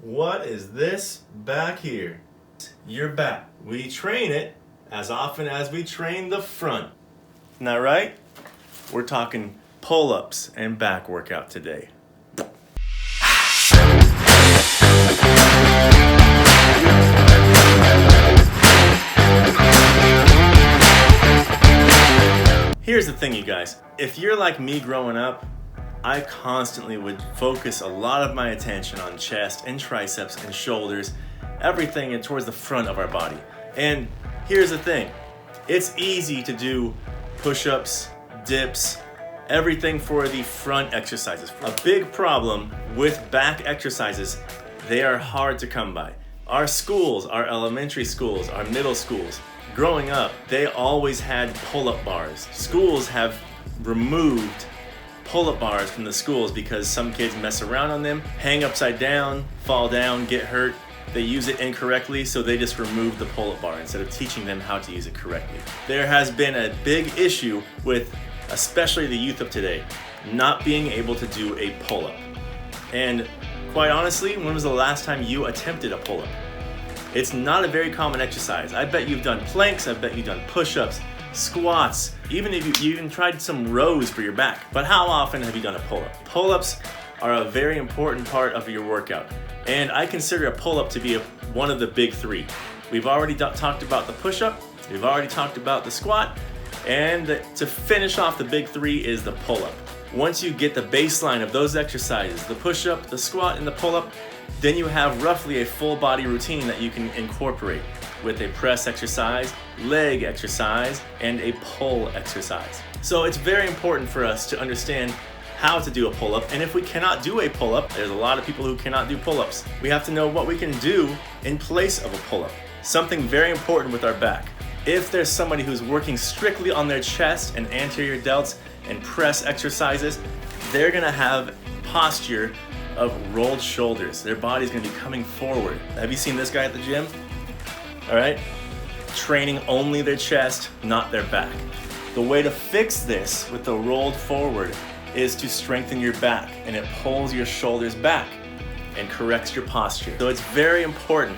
What is this back here? Your back. We train it as often as we train the front. Isn't that right? We're talking pull-ups and back workout today. Here's the thing, you guys. If you're like me growing up, I constantly would focus a lot of my attention on chest and triceps and shoulders, everything and towards the front of our body. And here's the thing, it's easy to do push-ups, dips, everything for the front exercises. A big problem with back exercises, they are hard to come by. Our schools, our elementary schools, our middle schools, growing up, they always had pull-up bars. Schools have removed pull-up bars from the schools because some kids mess around on them, hang upside down, fall down, get hurt. They use it incorrectly, so they just remove the pull-up bar instead of teaching them how to use it correctly. There has been a big issue with, especially the youth of today, not being able to do a pull-up. And quite honestly, when was the last time you attempted a pull-up? It's not a very common exercise. I bet you've done planks, I bet you've done push-ups, squats, even if you even tried some rows for your back. But how often have you done a pull-up? Pull-ups are a very important part of your workout. And I consider a pull-up to be one of the big three. We've already talked about the push-up, we've already talked about the squat, and to finish off the big three is the pull-up. Once you get the baseline of those exercises, the push-up, the squat, and the pull-up, then you have roughly a full body routine that you can incorporate with a press exercise, leg exercise, and a pull exercise. So it's very important for us to understand how to do a pull-up, and if we cannot do a pull-up, there's a lot of people who cannot do pull-ups. We have to know what we can do in place of a pull-up. Something very important with our back. If there's somebody who's working strictly on their chest and anterior delts and press exercises, they're gonna have posture of rolled shoulders. Their body's gonna be coming forward. Have you seen this guy at the gym? All right, training only their chest, not their back. The way to fix this with the rolled forward is to strengthen your back, and it pulls your shoulders back and corrects your posture. So it's very important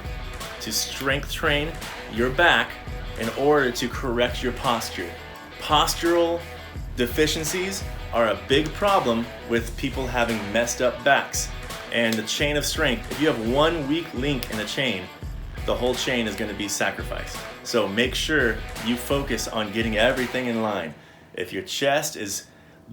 to strength train your back in order to correct your posture. Postural deficiencies are a big problem with people having messed up backs. And the chain of strength, if you have one weak link in the chain, the whole chain is going to be sacrificed. So make sure you focus on getting everything in line. If your chest is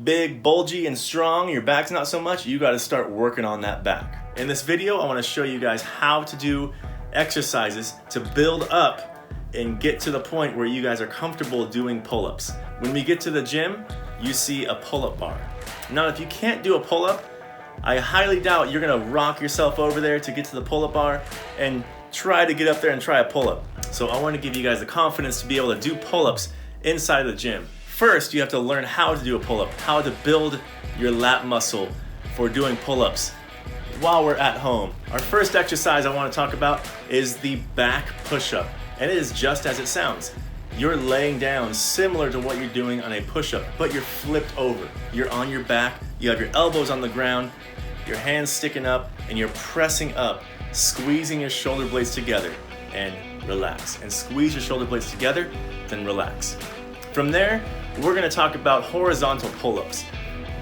big, bulgy, and strong, your back's not so much, you got to start working on that back. In this video, I want to show you guys how to do exercises to build up and get to the point where you guys are comfortable doing pull-ups. When we get to the gym, you see a pull-up bar. Now, if you can't do a pull-up, I highly doubt you're gonna rock yourself over there to get to the pull-up bar and try to get up there and try a pull-up. So I want to give you guys the confidence to be able to do pull-ups inside of the gym. First, you have to learn how to do a pull-up, how to build your lat muscle for doing pull-ups while we're at home. Our first exercise I want to talk about is the back push-up, and it is just as it sounds. You're laying down similar to what you're doing on a push-up, but you're flipped over. You're on your back, you have your elbows on the ground, your hands sticking up, and you're pressing up, squeezing your shoulder blades together, and relax. And squeeze your shoulder blades together, then relax. From there, we're gonna talk about horizontal pull-ups.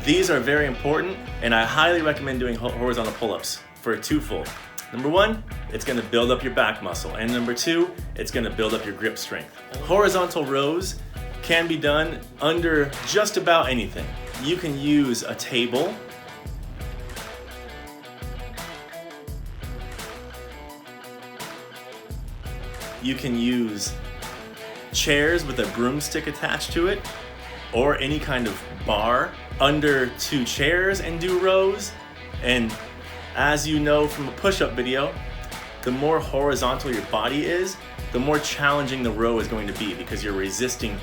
These are very important, and I highly recommend doing horizontal pull-ups for twofold. Number one, it's gonna build up your back muscle, and number two, it's gonna build up your grip strength. Horizontal rows can be done under just about anything. You can use a table, you can use chairs with a broomstick attached to it, or any kind of bar under two chairs and do rows. And as you know from a push-up video, the more horizontal your body is, the more challenging the row is going to be because you're resisting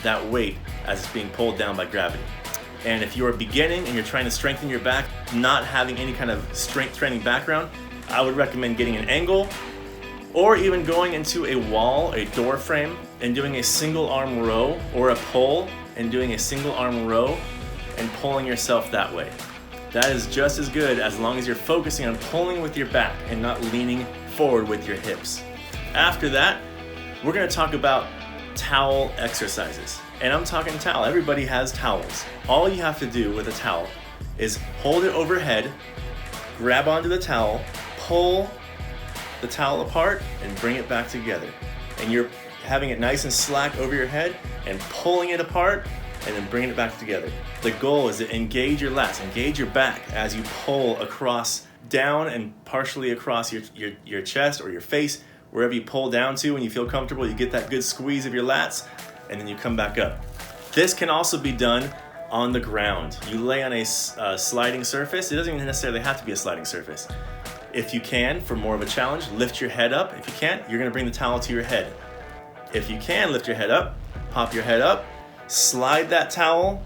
that weight as it's being pulled down by gravity. And if you're beginning and you're trying to strengthen your back, not having any kind of strength training background, I would recommend getting an angle or even going into a wall, a door frame, and doing a single arm row or a pull and doing a single arm row and pulling yourself that way. That is just as good as long as you're focusing on pulling with your back and not leaning forward with your hips. After that, we're gonna talk about towel exercises. And I'm talking towel. Everybody has towels. All you have to do with a towel is hold it overhead, grab onto the towel, pull the towel apart, and bring it back together. And you're having it nice and slack over your head and pulling it apart and then bringing it back together. The goal is to engage your lats, engage your back as you pull across, down and partially across your chest or your face, wherever you pull down to. When you feel comfortable, you get that good squeeze of your lats, and then you come back up. This can also be done on the ground. You lay on a sliding surface. It doesn't even necessarily have to be a sliding surface. If you can, for more of a challenge, lift your head up. If you can't, you're gonna bring the towel to your head. If you can, lift your head up, pop your head up, slide that towel,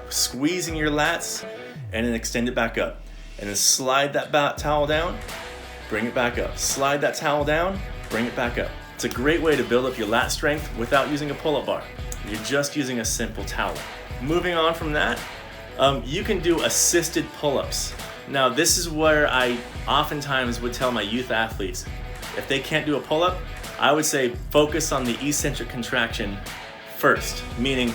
squeezing your lats, and then extend it back up. And then slide that towel down, bring it back up. Slide that towel down, bring it back up. It's a great way to build up your lat strength without using a pull-up bar. You're just using a simple towel. Moving on from that, you can do assisted pull-ups. Now, this is where I oftentimes would tell my youth athletes, if they can't do a pull-up, I would say focus on the eccentric contraction first, meaning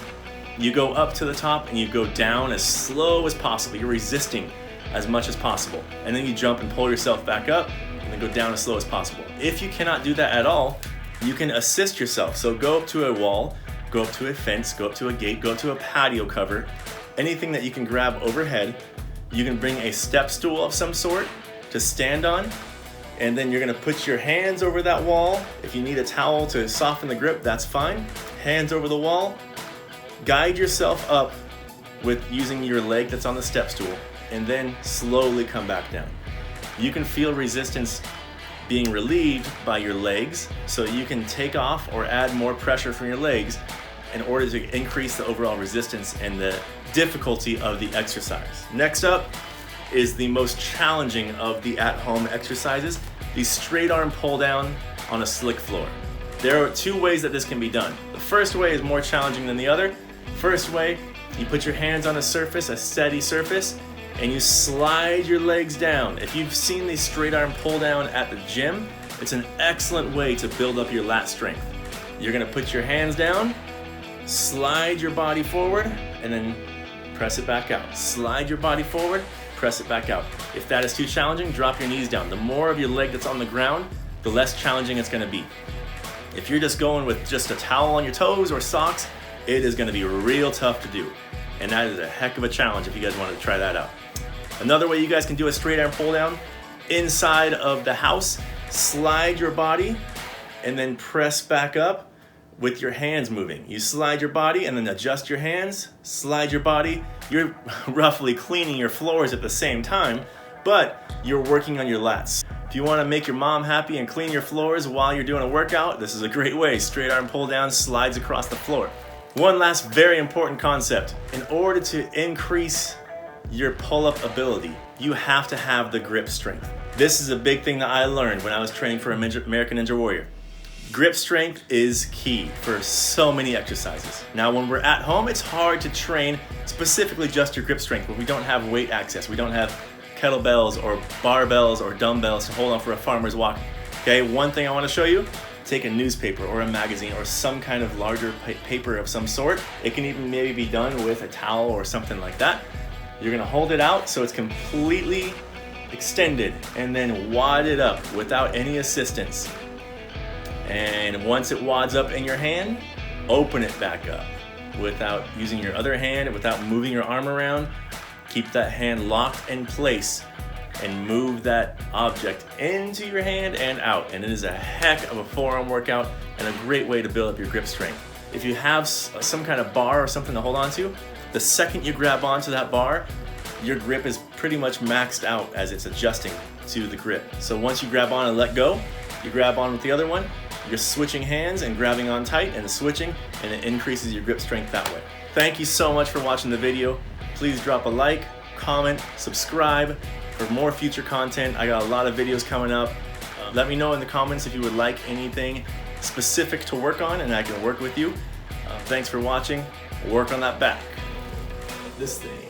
you go up to the top and you go down as slow as possible. You're resisting as much as possible. And then you jump and pull yourself back up and then go down as slow as possible. If you cannot do that at all, you can assist yourself. So go up to a wall, go up to a fence, go up to a gate, go up to a patio cover, anything that you can grab overhead. You can bring a step stool of some sort to stand on, and then you're gonna put your hands over that wall. If you need a towel to soften the grip, that's fine. Hands over the wall. Guide yourself up with using your leg that's on the step stool, and then slowly come back down. You can feel resistance being relieved by your legs, so you can take off or add more pressure from your legs in order to increase the overall resistance and the difficulty of the exercise. Next up is the most challenging of the at-home exercises, the straight arm pull down on a slick floor. There are two ways that this can be done. The first way is more challenging than the other. First way, you put your hands on a surface, a steady surface, and you slide your legs down. If you've seen the straight arm pull down at the gym, it's an excellent way to build up your lat strength. You're gonna put your hands down, slide your body forward, and then press it back out. Slide your body forward, press it back out. If that is too challenging, drop your knees down. The more of your leg that's on the ground, the less challenging it's gonna be. If you're just going with just a towel on your toes or socks, it is gonna be real tough to do. And that is a heck of a challenge if you guys want to try that out. Another way you guys can do a straight arm pull down, inside of the house, slide your body and then press back up with your hands moving. You slide your body and then adjust your hands, slide your body. You're roughly cleaning your floors at the same time, but you're working on your lats. If you want to make your mom happy and clean your floors while you're doing a workout, this is a great way. Straight arm pull down, slides across the floor. One last very important concept. In order to increase your pull-up ability, you have to have the grip strength. This is a big thing that I learned when I was training for American Ninja Warrior. Grip strength is key for so many exercises. Now, when we're at home, it's hard to train specifically just your grip strength, but we don't have weight access. We don't have kettlebells or barbells or dumbbells to hold on for a farmer's walk. Okay, one thing I want to show you, take a newspaper or a magazine or some kind of larger paper of some sort. It can even maybe be done with a towel or something like that. You're gonna hold it out so it's completely extended and then wad it up without any assistance. And once it wads up in your hand, open it back up without using your other hand, without moving your arm around. Keep that hand locked in place and move that object into your hand and out. And it is a heck of a forearm workout and a great way to build up your grip strength. If you have some kind of bar or something to hold on to, the second you grab onto that bar, your grip is pretty much maxed out as it's adjusting to the grip. So once you grab on and let go, you grab on with the other one, you're switching hands and grabbing on tight and switching, and it increases your grip strength that way. Thank you so much for watching the video. Please drop a like, comment, subscribe for more future content. I got a lot of videos coming up. Let me know in the comments if you would like anything specific to work on and I can work with you. Thanks for watching. Work on that back. This thing.